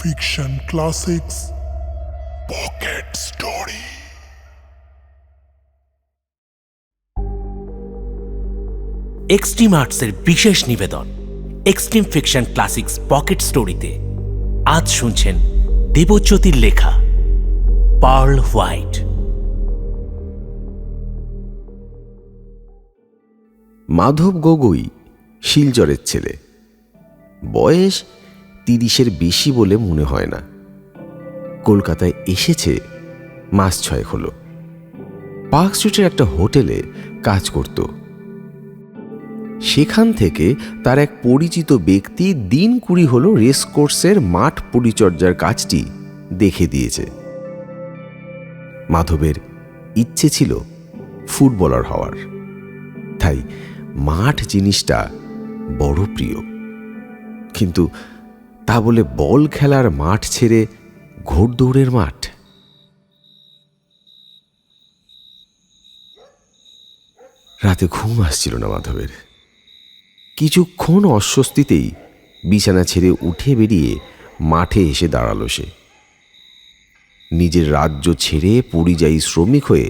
fiction classics, pocket story. Extreme আর্টসের বিশেষ নিবেদন এক্সট্রিম ফিকশন ক্লাসিক্স পকেট স্টোরিতে আজ শুনছেন দেবজ্যোতির লেখা পার্ল হোয়াইট। মাধব গগৈ শিলচরের ছেলে। বয়স 30-এর বেশি বলে মনে হয় না। কলকাতায় এসেছে মাস 6 হলো। পার্ক স্ট্রিটের একটা হোটেলে কাজ করত। সেখান থেকে তার এক পরিচিত ব্যক্তি দিন 20 হলো রেসকোর্সের মাঠ পরিচর্যার কাজটি দেখে দিয়েছে। মাধবের ইচ্ছে ছিল ফুটবলার হওয়ার, তাই মাঠ জিনিসটা বড় প্রিয়। কিন্তু তা বলে বল খেলার মাঠ ছেড়ে ঘোড়দৌড়ের মাঠ? রাতে ঘুম আসছিল না মাধবের। কিছুক্ষণ অস্বস্তিতেই বিছানা ছেড়ে উঠে বেরিয়ে মাঠে এসে দাঁড়ালো সে। নিজের রাজ্য ছেড়ে পরিযায়ী শ্রমিক হয়ে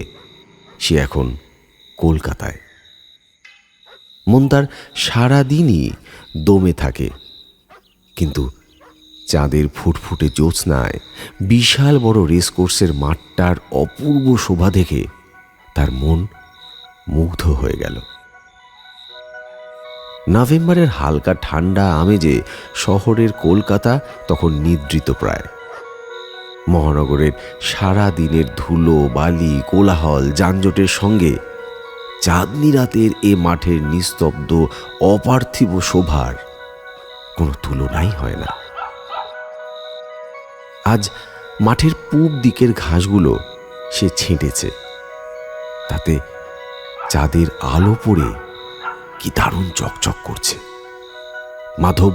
সে এখন কলকাতায়। মন তার সারাদিনই দমে থাকে, কিন্তু চাঁদের ফুটফুটে জ্যোৎস্নায় বিশাল বড় রেসকোর্সের মাঠটার অপূর্ব শোভা দেখে তার মন মুগ্ধ হয়ে গেল। নভেম্বরের হালকা ঠান্ডা আমেজে শহরের কলকাতা তখন নিদ্রিত প্রায়। মহানগরের সারা দিনের ধুলো, বালি, কোলাহল, যানজটের সঙ্গে চাঁদনি রাতের এ মাঠের নিস্তব্ধ অপার্থিব শোভার কোনো তুলনাই হয় না। আজ মাঠের পূব দিকের ঘাসগুলো সে ছেঁটেছে, তাতে চাঁদের আলো পড়ে কি দারুণ চকচক করছে। মাধব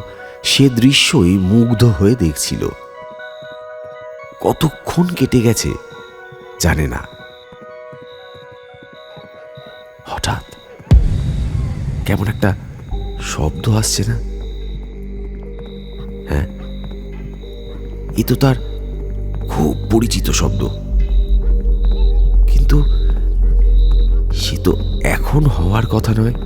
সে দৃশ্যই মুগ্ধ হয়ে দেখছিল। কতক্ষণ কেটে গেছে জানে না। হঠাৎ কেমন একটা শব্দ আসছে না? হ্যাঁ, এ তো তার খুব পরিচিত শব্দ, কিন্তু সে তো এখন হওয়ার কথা নয়।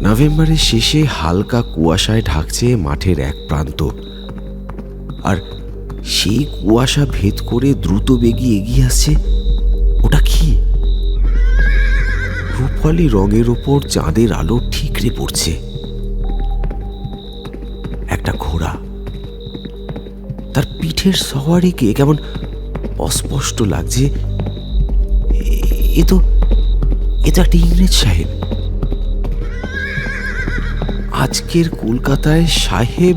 নভেম্বরের শেষে হালকা কুয়াশায় ঢাকছে মাঠের এক প্রান্ত, আর সেই কুয়াশা ভেদ করে দ্রুত বেগে এগিয়ে আসছে। ওটা কি? রূপালি রঙের ওপর চাঁদের আলো ঠিকরে পড়ছে। একটা ঘোড়া, তার পিঠের সওয়ারিকে কেমন অস্পষ্ট লাগছে। এ তো একটা ইংরেজ সাহেব। আজকের কলকাতায় সাহেব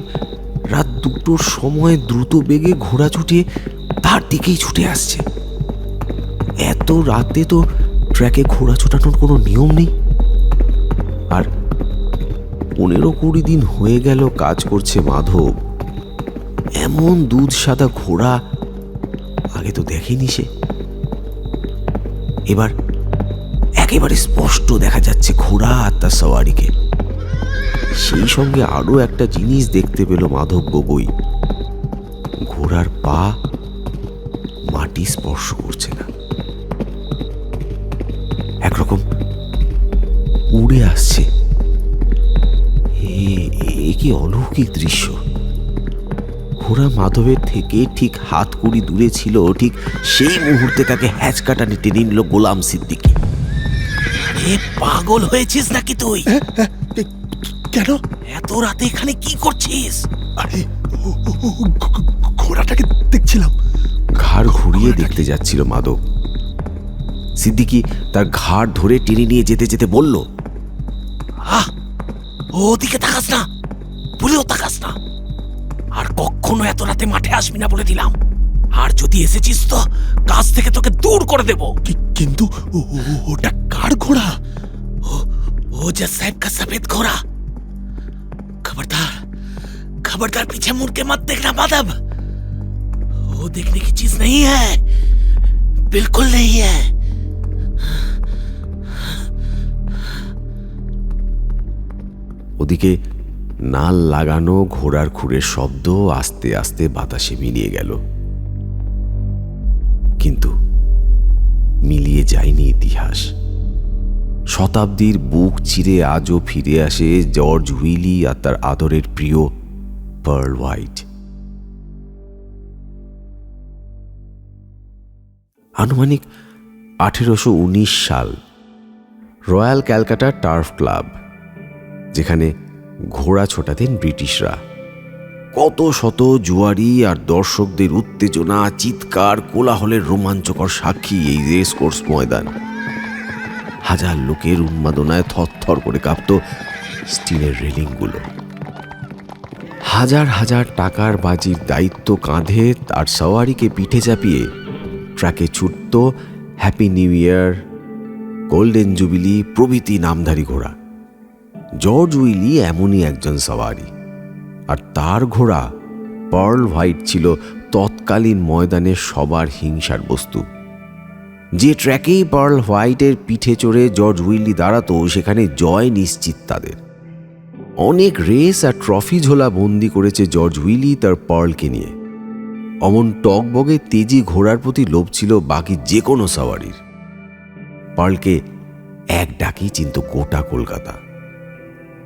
রাত 2টোর সময় দ্রুত বেগে ঘোড়া ছুটিয়ে তার দিকেই ছুটে আসছে। এত রাতে তো ট্র্যাকে ঘোড়া ছোটানোর কোনো নিয়ম নেই। আর 15-20 দিন হয়ে গেল কাজ করছে মাধব। এমন দুধ সাদা ঘোড়া আগে তো দেখেনি সে। এবার একেবারে স্পষ্ট দেখা যাচ্ছে ঘোড়া আর তার সওয়ারিকে। সেই সঙ্গে আরো একটা জিনিস দেখতে পেল মাধব গগৈ। ঘোড়ার পা মাটি স্পর্শ করছে না, একরকম উড়ে আসছে। এ কি অলৌকিক দৃশ্য! ঘোড়া মাধবের থেকে ঠিক হাত কুড়ি দূরে ছিল। ঠিক সেই মুহূর্তে তাকে হ্যাচকা টানে টেনে নিল গোলাম সিদ্দিকী। এ পাগল হয়েছিস নাকি তুই? কেন? এত রাতে এখানে কি করছিস? আরে ঘোড়াটাকে দেখছিলাম। ঘাড় ঘুরিয়ে দেখতে যাচ্ছিল মাধব। সিদ্দিকী তার ঘাড় ধরে টেনে নিয়ে যেতে যেতে বলল, ওদিকে তাকাস না, ভুলেও তাকাস না। আর কখনো এত রাতে মাঠে আসবি না বলে দিলাম। আর যদি এসেছিস তো কাছ থেকে তোকে দূর করে দেব। কিন্তু ওটা কার ঘোড়া? वो जज साहब का सफेद घोड़ा। खबरदार खबरदार, पीछे मुड़ के मत देखना माधव। वो देखने की चीज नहीं है, बिल्कुल नहीं है। ওদিকে নাল লাগানো ঘোড়ার খুরের শব্দ আস্তে আস্তে বাতাসে মিলিয়ে গেল। কিন্তু মিলিয়ে যায়নি ইতিহাস। শতাব্দীর বুক চিরে আজও ফিরে আসে জর্জ হুইলি আর তার আদরের প্রিয় পার্ল হোয়াইট। আনুমানিক 1819 সাল, রয়্যাল ক্যালকাটা টার্ফ ক্লাব, যেখানে ঘোড়া ছোটাতেন ব্রিটিশরা। কত শত জুয়ারি আর দর্শকদের উত্তেজনা, চিৎকার, কোলাহলের রোমাঞ্চকর সাক্ষী এই রেস কোর্স ময়দান। হাজার লোকের উন্মাদনায় থরথর করে কাঁপত স্টিলের রেলিংগুলো। হাজার হাজার টাকার বাজির দায়িত্ব কাঁধে তার সওয়ারিকে পিঠে চাপিয়ে ট্র্যাকে ছুটত Happy New Year, Golden Jubilee প্রভৃতি নামধারী ঘোড়া। জর্জ হুইলি এমনই একজন সওয়ারি, আর তার ঘোড়া পার্ল হোয়াইট ছিল তৎকালীন ময়দানে সবার হিংসার বস্তু। যে ট্র্যাকেই পার্ল হোয়াইটের পিঠে চড়ে জর্জ হুইলি দাঁড়াতো, সেখানে জয় নিশ্চিত তাদের। অনেক রেস আর ট্রফি ঝোলা বন্দি করেছে জর্জ হুইলি তার পার্লকে নিয়ে। অমন টকবগে তেজি ঘোড়ার প্রতি লোভ ছিল বাকি যে কোনো সওয়ারির। পার্লকে এক ডাকেই চিনত গোটা কলকাতা।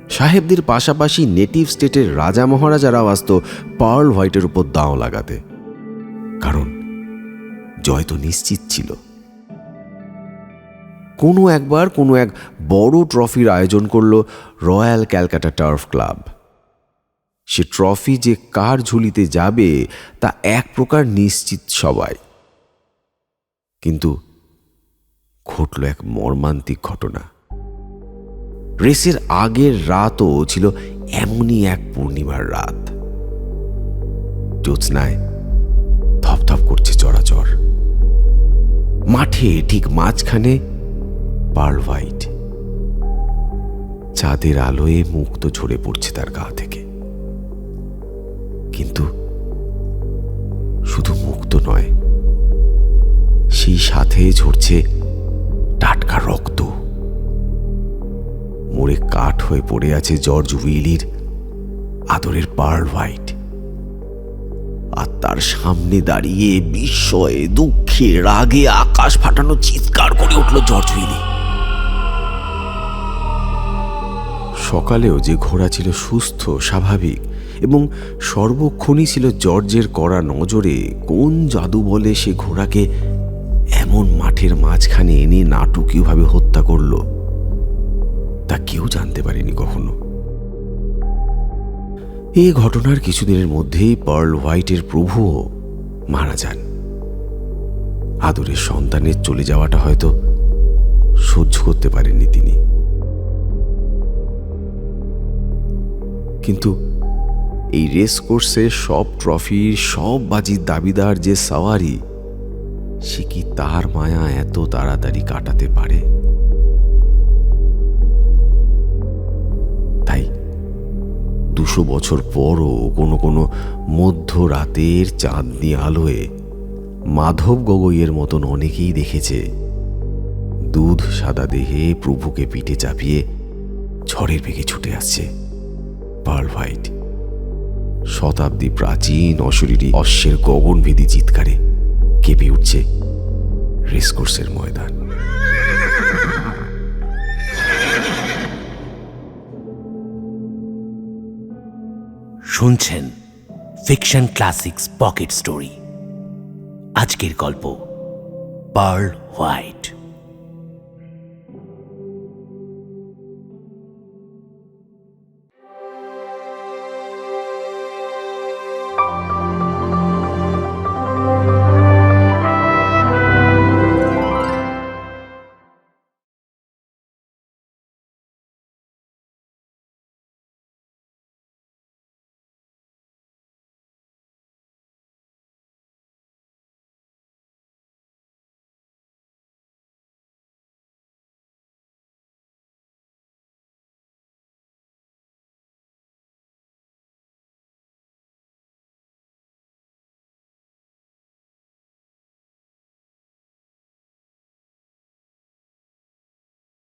সাহেবদের পাশাপাশি নেটিভ স্টেটের রাজা মহারাজারাও আসত পার্ল হোয়াইটের উপর দাঁও লাগাতে, কারণ জয় তো নিশ্চিত ছিল। কোনো একবার কোনো এক বড় ট্রফির আয়োজন করল রয়্যাল ক্যালকাটা টার্ফ ক্লাব। সে ট্রফি যে কার ঝুলিতে যাবে তা এক প্রকার নিশ্চিত সবাই। কিন্তু ঘটল এক মর্মান্তিক ঘটনা। রেসের আগের রাতও ছিল এমনই এক পূর্ণিমার রাত। জ্যোৎস্নায় ধপধপ করছে চরাচর। মাঠে ঠিক মাঝখানে পার্ল হোয়াইট। চাঁদের আলোয় মুক্ত ঝরে পড়ছে তার গা থেকে। কিন্তু শুধু মুক্ত নয়, সেই সাথে ঝরছে টাটকা রক্ত। মোড়ে কাঠ হয়ে পড়ে আছে জর্জ হুইলির আদরের পার্ল হোয়াইট। আর তার সামনে দাঁড়িয়ে বিস্ময়ে, দুঃখে, রাগে আকাশ ফাটানো চিৎকার করে উঠল জর্জ হুইলি। সকালেও যে ঘোড়া ছিল সুস্থ, স্বাভাবিক এবং সর্বক্ষণই ছিল জর্জের কড়া নজরে, কোন জাদু বলে সে ঘোড়াকে এমন মাঠের মাঝখানে এনে নাটকীয়ভাবে হত্যা করল, তা কেউ জানতে পারেনি কখনো। এই ঘটনার কিছুদিনের মধ্যেই পার্ল হোয়াইটের প্রভুও মারা যান। আদরের সন্তানের চলে যাওয়াটা হয়তো সহ্য করতে পারেননি তিনি। কিন্তু এই রেস কোর্সে সব ট্রফির, সব বাজির দাবিদার যে সওয়ারি, সে কি তার মায়া এত তাড়াতাড়ি কাটাতে পারে? তাই 200 বছর পরও কোনো কোনো মধ্যরাতের চাঁদনি আলোয় মাধব গগৈয়ের মতন অনেকেই দেখেছে দুধ সাদা দেহে প্রভুকে পিঠে চাপিয়ে ঝড়ের বেগে ছুটে আসছে পার্ল হোয়াইট। শতাব্দী প্রাচীন অশরীরী অশ্বের গগনভেদী চিৎকারে কেঁপে উঠছে রেসকোর্সের ময়দান। শুনছেন ফিকশন ক্লাসিক্স পকেট স্টোরি। আজকের গল্প পার্ল হোয়াইট।